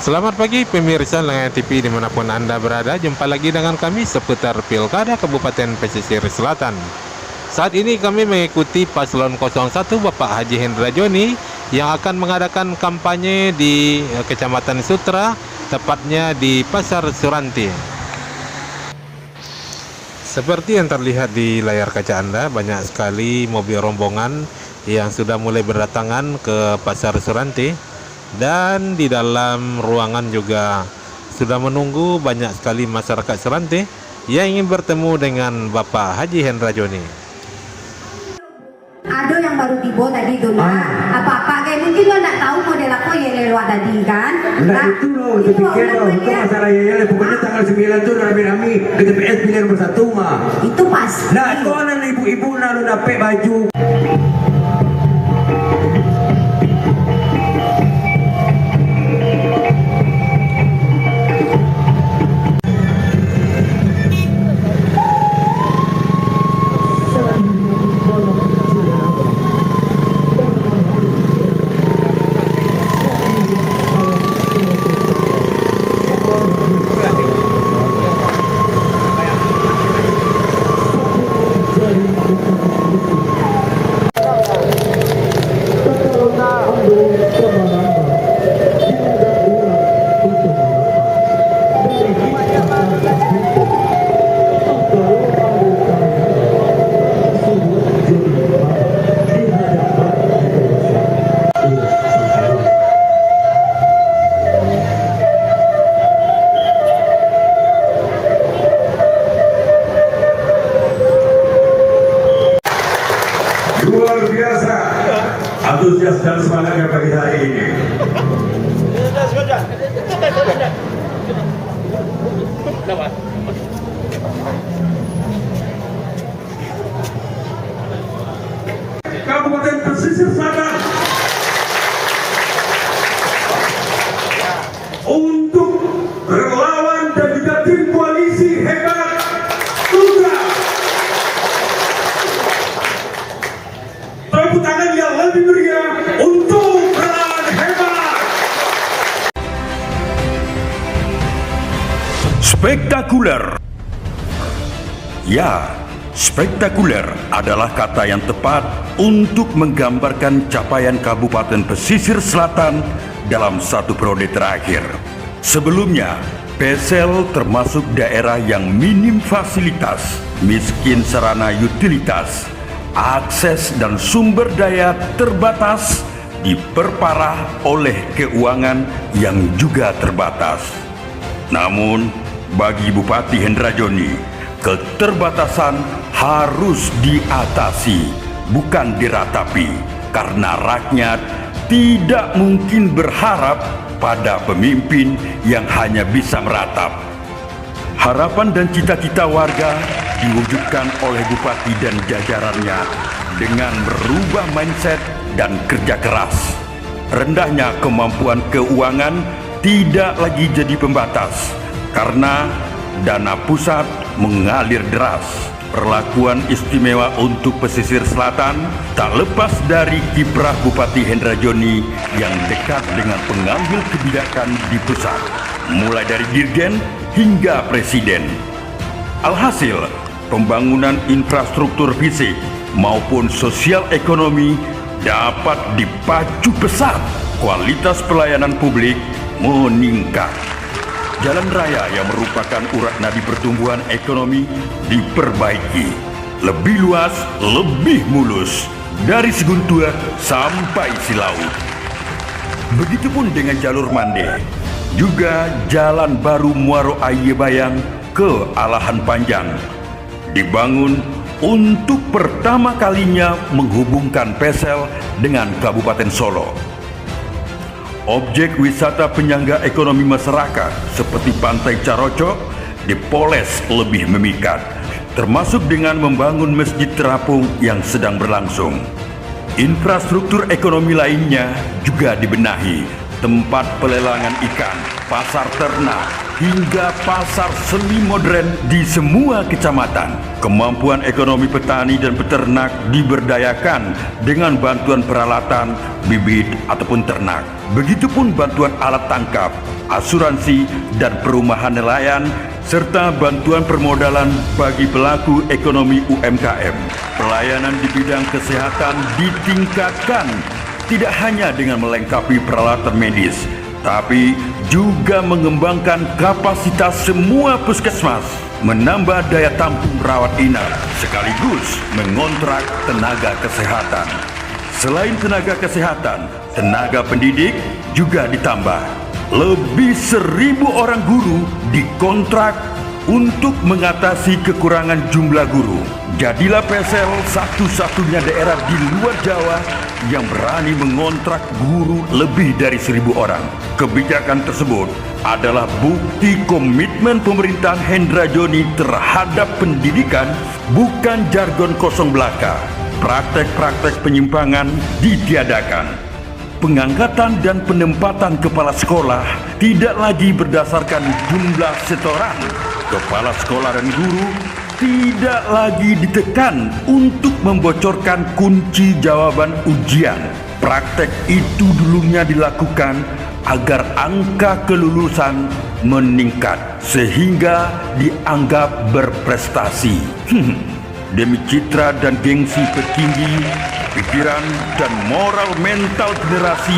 Selamat pagi pemirsa Lengan TV dimanapun Anda berada. Jumpa lagi dengan kami seputar Pilkada Kabupaten Pesisir Selatan. Saat ini kami mengikuti Paslon 01 Bapak Haji Hendra Joni yang akan mengadakan kampanye di Kecamatan Sutra, tepatnya di Pasar Suranti. Seperti yang terlihat di layar kaca Anda, banyak sekali mobil rombongan yang sudah mulai berdatangan ke Pasar Suranti. Dan di dalam ruangan juga sudah menunggu banyak sekali masyarakat Seranti yang ingin bertemu dengan Bapak Haji Hendra Joni. Ada yang baru tiba tadi dulu. Apa-apa kayak mungkin lo nak tahu model apa yang lewat tadi kan? Nah itu loh, itu pikir loh, itu masalah ya, pokoknya tanggal 9 tuh rame-rame ke TPS pilihan bersatu mah. Itu pasti. Nah itu anak ibu-ibu nalu dapet baju. Luar biasa antusias dan semangatnya pagi hari ini. Kabupaten Pesisir Selatan untuk relawan dan juga tim koalisi hebat Sutra. Tepuk tangan yang lebih meriah untuk relawan hebat. Spektakuler. Ya, spektakuler adalah kata yang tepat untuk menggambarkan capaian Kabupaten Pesisir Selatan dalam satu periode terakhir. Sebelumnya, PSL termasuk daerah yang minim fasilitas, miskin sarana utilitas, akses dan sumber daya terbatas, diperparah oleh keuangan yang juga terbatas. Namun, bagi Bupati Hendra Joni, keterbatasan harus diatasi, bukan diratapi, karena rakyat tidak mungkin berharap pada pemimpin yang hanya bisa meratap. Harapan dan cita-cita warga diwujudkan oleh Bupati dan jajarannya dengan merubah mindset dan kerja keras. Rendahnya kemampuan keuangan tidak lagi jadi pembatas karena dana pusat mengalir deras. Perlakuan istimewa untuk pesisir selatan tak lepas dari kiprah Bupati Hendra Joni yang dekat dengan pengambil kebijakan di pusat, mulai dari dirjen hingga presiden. Alhasil, pembangunan infrastruktur fisik maupun sosial ekonomi dapat dipacu pesat, kualitas pelayanan publik meningkat. Jalan raya yang merupakan urat nadi pertumbuhan ekonomi diperbaiki, lebih luas, lebih mulus, dari Seguntua sampai Silaut. Begitupun dengan jalur Mande, juga jalan baru Muaro Aye Bayang ke Alahan Panjang dibangun untuk pertama kalinya menghubungkan PSL dengan Kabupaten Solo. Objek wisata penyangga ekonomi masyarakat seperti Pantai Carocok dipoles lebih memikat, termasuk dengan membangun Masjid Terapung yang sedang berlangsung. Infrastruktur ekonomi lainnya juga dibenahi, tempat pelelangan ikan, pasar ternak, hingga pasar seni modern di semua kecamatan. Kemampuan ekonomi petani dan peternak diberdayakan dengan bantuan peralatan, bibit ataupun ternak. Begitupun bantuan alat tangkap, asuransi dan perumahan nelayan, serta bantuan permodalan bagi pelaku ekonomi UMKM. Pelayanan di bidang kesehatan ditingkatkan, tidak hanya dengan melengkapi peralatan medis, tapi juga mengembangkan kapasitas semua puskesmas, menambah daya tampung rawat inap, sekaligus mengontrak tenaga kesehatan. Selain tenaga kesehatan, tenaga pendidik juga ditambah. Lebih 1.000 orang guru dikontrak untuk mengatasi kekurangan jumlah guru. Jadilah PSL satu-satunya daerah di luar Jawa yang berani mengontrak guru lebih dari 1.000 orang. Kebijakan tersebut adalah bukti komitmen pemerintahan Hendra Joni terhadap pendidikan, bukan jargon kosong belaka. Praktek-praktek penyimpangan ditiadakan. Pengangkatan dan penempatan kepala sekolah tidak lagi berdasarkan jumlah setoran. Kepala sekolah dan guru tidak lagi ditekan untuk membocorkan kunci jawaban ujian. Praktek itu dulunya dilakukan agar angka kelulusan meningkat sehingga dianggap berprestasi. Demi citra dan gengsi petinggi, pikiran dan moral mental generasi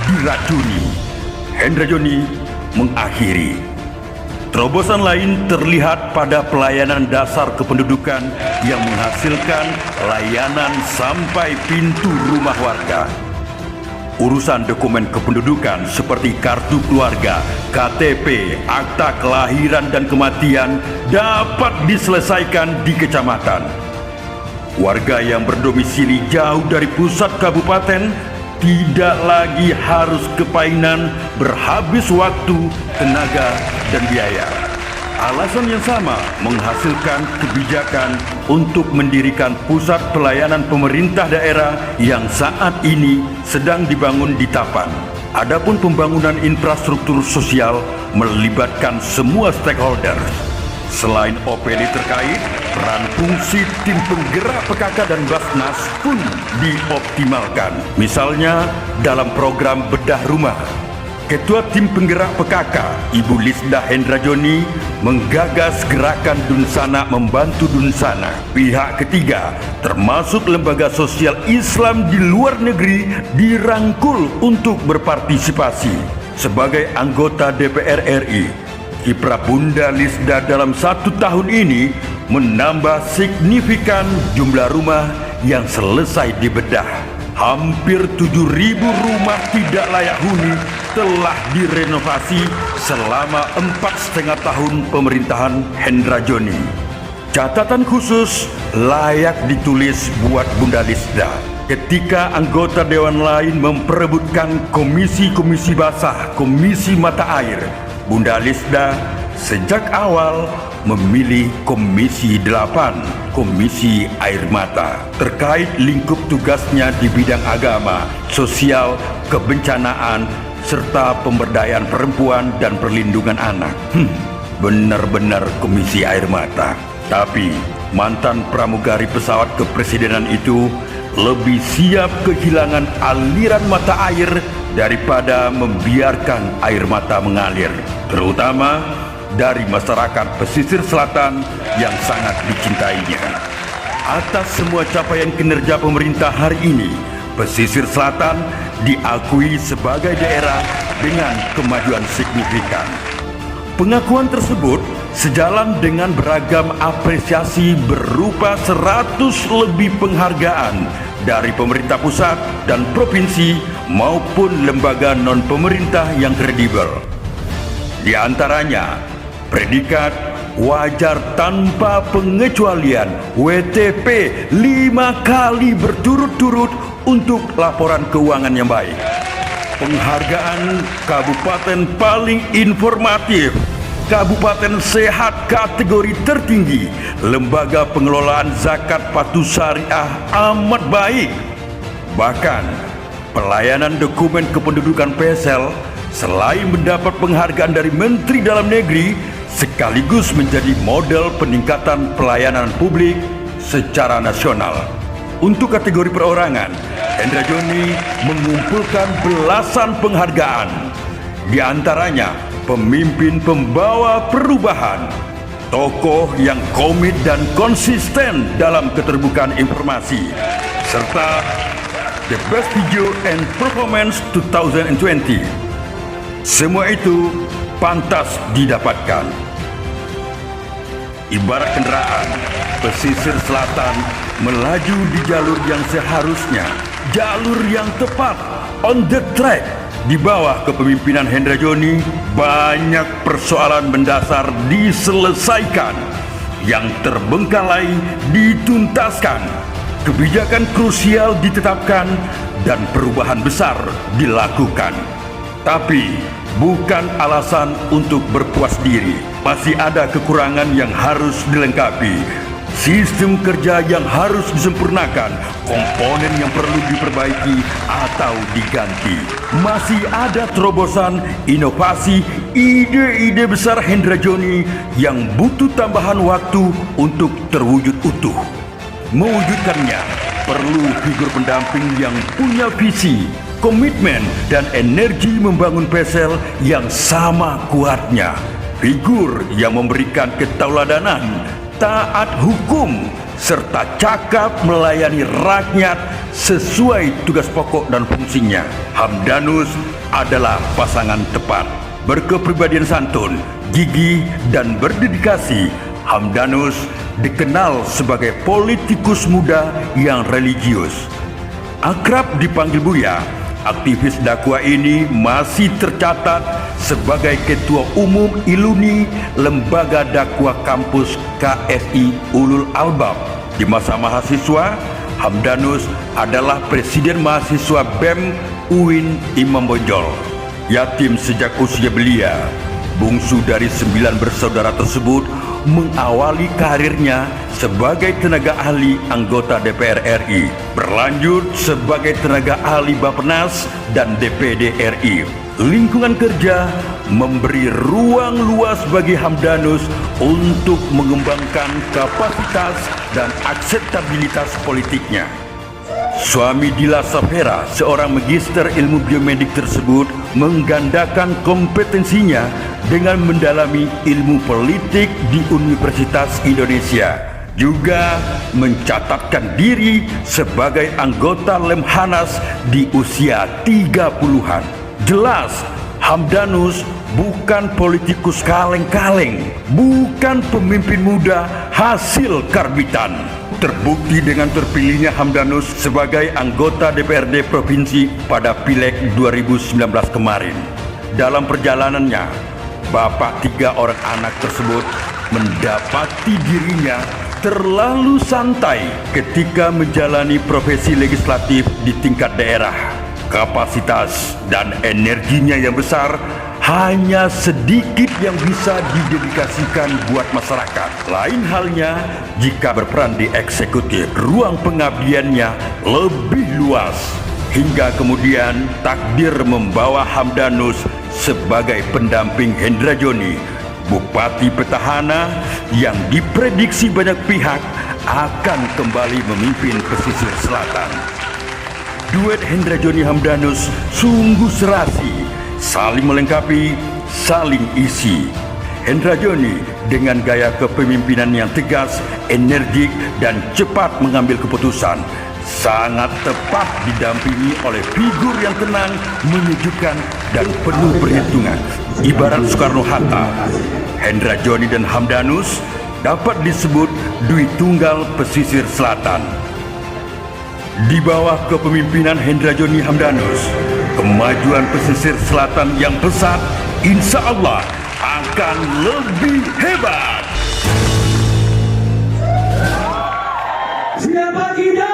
diracuni. Hendra Joni mengakhiri. Terobosan lain terlihat pada pelayanan dasar kependudukan yang menghasilkan layanan sampai pintu rumah warga. Urusan dokumen kependudukan seperti kartu keluarga, KTP, akta kelahiran dan kematian dapat diselesaikan di kecamatan. Warga yang berdomisili jauh dari pusat kabupaten tidak lagi harus ke Painan berhabis waktu, tenaga, dan biaya. Alasan yang sama menghasilkan kebijakan untuk mendirikan pusat pelayanan pemerintah daerah yang saat ini sedang dibangun di Tapan. Adapun pembangunan infrastruktur sosial melibatkan semua stakeholder. Selain OPD terkait, peran fungsi tim penggerak PKK dan Basnas pun dioptimalkan. Misalnya dalam program bedah rumah, Ketua Tim Penggerak PKK, Ibu Lisda Hendra Joni, menggagas gerakan Dunsana membantu Dunsana. Pihak ketiga, termasuk lembaga sosial Islam di luar negeri, dirangkul untuk berpartisipasi. Sebagai anggota DPR RI, kiprah Bunda Lisda dalam 1 tahun ini menambah signifikan jumlah rumah yang selesai dibedah. Hampir 7.000 rumah tidak layak huni telah direnovasi selama 4,5 tahun pemerintahan Hendra Joni. Catatan khusus layak ditulis buat Bunda Lisda. Ketika anggota dewan lain memperebutkan komisi-komisi basah, komisi mata air, Bunda Lisda sejak awal memilih Komisi 8, Komisi Air Mata, terkait lingkup tugasnya di bidang agama, sosial, kebencanaan, serta pemberdayaan perempuan dan perlindungan anak. Benar-benar Komisi Air Mata. Tapi mantan pramugari pesawat kepresidenan itu lebih siap kehilangan aliran mata air daripada membiarkan air mata mengalir, terutama dari masyarakat pesisir selatan yang sangat dicintainya. Atas semua capaian kinerja pemerintah hari ini, pesisir selatan diakui sebagai daerah dengan kemajuan signifikan. Pengakuan tersebut sejalan dengan beragam apresiasi berupa 100 lebih penghargaan dari pemerintah pusat dan provinsi maupun lembaga non-pemerintah yang kredibel. Di antaranya, predikat wajar tanpa pengecualian WTP 5 kali berturut-turut untuk laporan keuangan yang baik. Penghargaan kabupaten paling informatif, kabupaten sehat kategori tertinggi, lembaga pengelolaan zakat patuh syariah amat baik. Bahkan pelayanan dokumen kependudukan PSL selain mendapat penghargaan dari Menteri Dalam Negeri sekaligus menjadi model peningkatan pelayanan publik secara nasional. Untuk kategori perorangan, Hendra Joni mengumpulkan belasan penghargaan. Di antaranya pemimpin pembawa perubahan, tokoh yang komit dan konsisten dalam keterbukaan informasi, serta The Best Video and Performance 2020. Semua itu pantas didapatkan. Ibarat kendaraan, pesisir selatan melaju di jalur yang seharusnya, jalur yang tepat, on the track. Di bawah kepemimpinan Hendra Joni, banyak persoalan mendasar diselesaikan, yang terbengkalai dituntaskan, kebijakan krusial ditetapkan, dan perubahan besar dilakukan. Tapi bukan alasan untuk berpuas diri. Masih ada kekurangan yang harus dilengkapi, sistem kerja yang harus disempurnakan, komponen yang perlu diperbaiki atau diganti. Masih ada terobosan, inovasi, ide-ide besar Hendra Joni yang butuh tambahan waktu untuk terwujud utuh. Mewujudkannya perlu figur pendamping yang punya visi, komitmen, dan energi membangun PSL yang sama kuatnya. Figur yang memberikan ketauladanan, taat hukum, serta cakap melayani rakyat sesuai tugas pokok dan fungsinya. Hamdanus adalah pasangan tepat. Berkepribadian santun, gigih, dan berdedikasi, Hamdanus dikenal sebagai politikus muda yang religius. Akrab dipanggil Buya, aktivis dakwah ini masih tercatat sebagai Ketua Umum ILUNI, Lembaga Dakwah Kampus KSI Ulul Albab. Di masa mahasiswa, Hamdanus adalah Presiden Mahasiswa BEM UIN Imam Bonjol. Yatim sejak usia belia, bungsu dari 9 bersaudara tersebut mengawali karirnya sebagai tenaga ahli anggota DPR RI, berlanjut sebagai tenaga ahli Bappenas dan DPD RI. Lingkungan kerja memberi ruang luas bagi Hamdanus untuk mengembangkan kapasitas dan akseptabilitas politiknya. Suami Dila Safera, seorang magister ilmu biomedik tersebut, menggandakan kompetensinya dengan mendalami ilmu politik di Universitas Indonesia. Juga mencatatkan diri sebagai anggota Lemhanas di usia 30-an. Jelas, Hamdanus bukan politikus kaleng-kaleng, bukan pemimpin muda hasil karbitan. Terbukti dengan terpilihnya Hamdanus sebagai anggota DPRD Provinsi pada Pileg 2019 kemarin. Dalam perjalanannya, bapak 3 orang anak tersebut mendapati dirinya terlalu santai ketika menjalani profesi legislatif di tingkat daerah. Kapasitas dan energinya yang besar hanya sedikit yang bisa didedikasikan buat masyarakat. Lain halnya jika berperan di eksekutif, ruang pengabdiannya lebih luas. Hingga kemudian takdir membawa Hamdanus sebagai pendamping Hendra Joni, Bupati Petahana yang diprediksi banyak pihak akan kembali memimpin pesisir selatan. Duet Hendra Joni Hamdanus sungguh serasi, saling melengkapi, saling isi. Hendra Joni dengan gaya kepemimpinan yang tegas, energik, dan cepat mengambil keputusan, sangat tepat didampingi oleh figur yang tenang, menyejukkan, dan penuh perhitungan. Ibarat Soekarno-Hatta, Hendra Joni dan Hamdanus dapat disebut Dwi Tunggal Pesisir Selatan. Di bawah kepemimpinan Hendra Joni Hamdanus, kemajuan pesisir selatan yang pesat insya Allah akan lebih hebat. Siapa kita?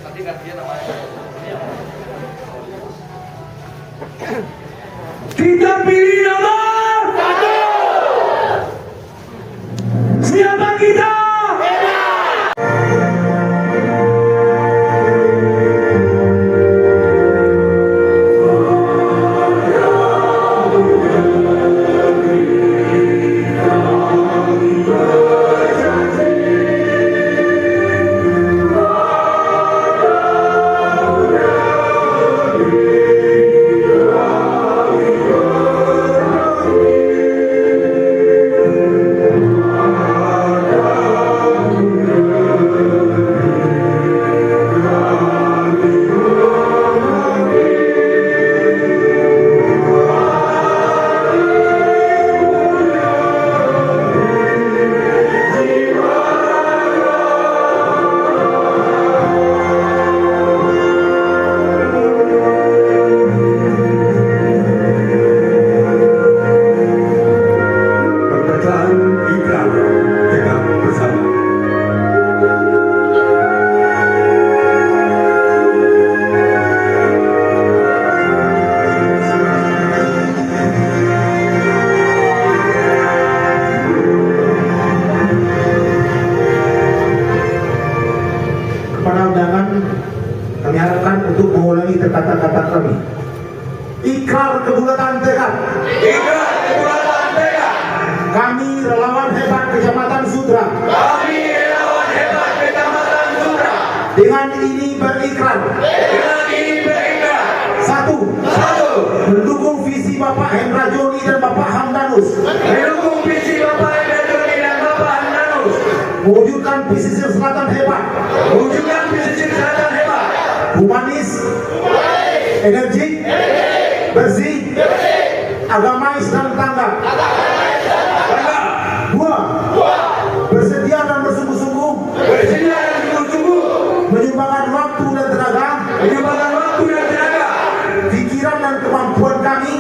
Nanti gantian namanya. Kita pilih nomor 1. Siapa kita? Kami harapkan untuk mengulangi kata-kata kami. Ikrar kebulatan tekad. Ikrar kebulatan tekad. Kami relawan hebat Kecamatan Sudra. Kami relawan hebat Kecamatan Sudra. Dengan ini berikrar. Dengan ini berikrar. Satu. Mendukung visi Bapak Hendra Joni dan Bapak Hamdanus. Mendukung visi Bapak Hendra Joni dan Bapak Hamdanus. Mewujudkan pesisir selatan hebat. Mewujudkan pesisir selatan hebat. Humanis, energik, bersih, agamais dan tanggap. Dua, bersedia dan bersungguh-sungguh menyumbangkan waktu dan tenaga, pikiran dan kemampuan kami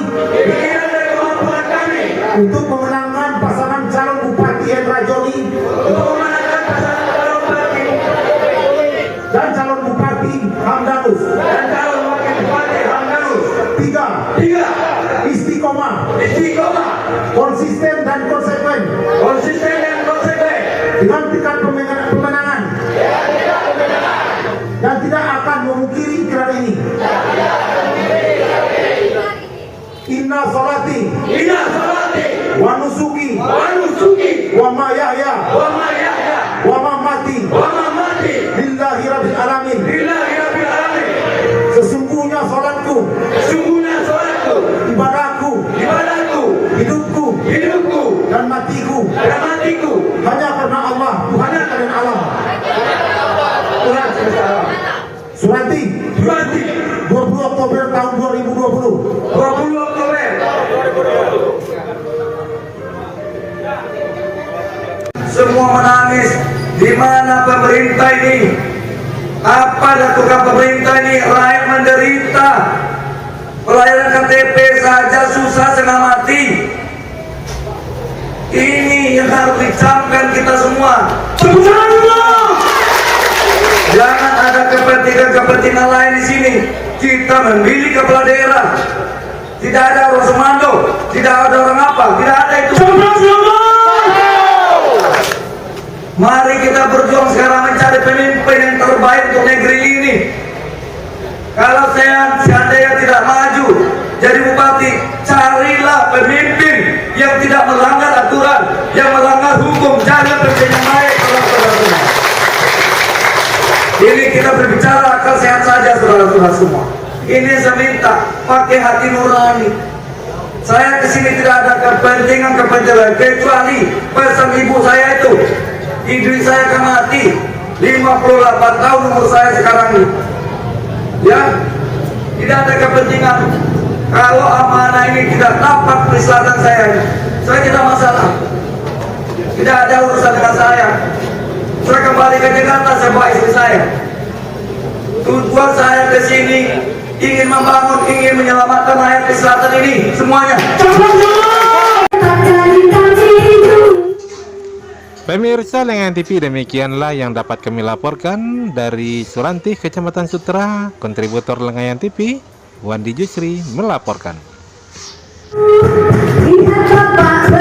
untuk memenangkan pasangan calon Bupati Hendra Joni dan calon Bupati Hamdanus. Tiga, istiqomah, konsisten dan konsekuen dengan tekad pemenangan dan tidak akan memungkiri ikrar ini. Inna salati wa nusuki wa mahyaya wa mamati lillahi rabbil alamin. Sesungguhnya salatku, ibadahku, hidupku dan matiku hanya karena Allah, Tuhan kalian alam. Surati 20 Oktober tahun 2020. Semua menangis. Di mana pemerintah ini? Apa lakukan pemerintah ini? Rakyat menderita. Pelayanan KTP saja susah setengah mati. Ini yang harus dicamkan kita semua. Jangan ada kepentingan lain di sini. Kita memilih kepala daerah. Tidak ada orang semando, tidak ada orang apa, tidak ada itu. Mari kita berjuang sekarang mencari pemimpin yang terbaik untuk negeri ini. Kalau saya seandainya tidak maju jadi bupati, carilah pemimpin yang tidak melanggar aturan, yang melanggar hukum. Jangan berjalan baik. Ini kita berbicara akal sehat saja, saudara-saudara semua. Ini saya minta pakai hati nurani. Saya kesini tidak ada kepentingan kecuali pesan ibu saya itu. Istri saya akan mati 58 tahun umur saya sekarang ini. Ya, tidak ada kepentingan. Kalau amanah ini tidak dapat perselatan saya tidak masalah. Tidak ada urusan dengan saya. Saya kembali ke Jakarta, saya bawa istri saya. Tujuan saya ke sini ingin membangun, ingin menyelamatkan rakyat di selatan ini semuanya. Pemirsa Lengan TV, demikianlah yang dapat kami laporkan dari Surantih, Kecamatan Sutra. Kontributor Lengan TV, Wandi Jusri melaporkan. Lihat Bapak